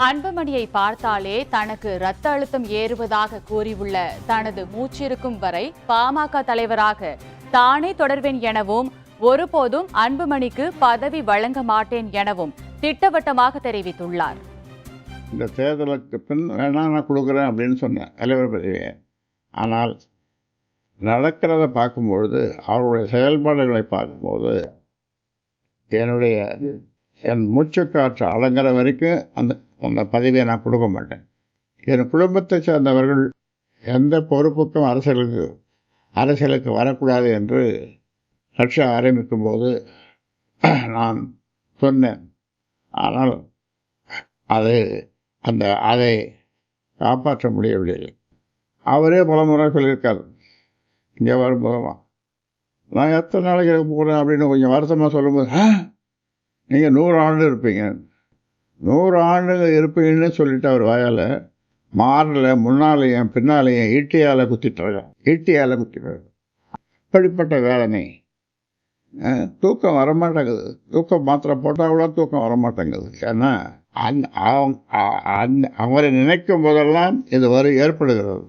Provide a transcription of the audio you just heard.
அன்புமணியை பார்த்தாலே தனக்கு இரத்த அழுத்தம் ஏறுவதாக கூறியுள்ள தனது மூச்சிருக்கும் வரை பாமக தலைவராக தானே தொடர்வேன் எனவும் ஒருபோதும் அன்புமணிக்கு பதவி வழங்க மாட்டேன் எனவும் திட்டவட்டமாக தெரிவித்துள்ளார். இந்த தேர்தலுக்கு பின் வேணா நான் கொடுக்குறேன் அப்படின்னு சொன்னேன் தலைவர் பதவியை. ஆனால் நடக்கிறத பார்க்கும்பொழுது, அவருடைய செயல்பாடுகளை பார்க்கும்போது, என் மூச்சுக்காற்று அடங்குற வரைக்கும் அந்த பதவியை நான் கொடுக்க மாட்டேன். என் குடும்பத்தை சேர்ந்தவர்கள் எந்த பொறுப்புக்கும் அரசியலுக்கு வரக்கூடாது என்று கட்சி ஆரம்பிக்கும் போது நான் சொன்னேன். ஆனால் அதை காப்பாற்ற முடியவில்லை. அவரே பல முறை சொல்லியிருக்காரு, இங்கே வரும்போதுமா நான் எத்தனை நாளைக்கு போகிறேன் அப்படின்னு கொஞ்சம் வருத்தமாக சொல்லும்போது, நீங்கள் 100 ஆண்டு இருப்பீங்க, 100 ஆண்டுகள் இருப்பீங்கன்னு சொல்லிட்டு அவர் வாயால் மாறல, முன்னாலேயும் பின்னாலேயும் ஈட்டியால் குத்திட்டாங்க. அப்படிப்பட்ட வேதனை. தூக்கம் வரமாட்டேங்குது. தூக்கம் மாத்திரை போட்டால் கூட தூக்கம் வரமாட்டேங்குது. ஏன்னா அவரை நினைக்கும் போதெல்லாம் இது ஏற்படுகிறது.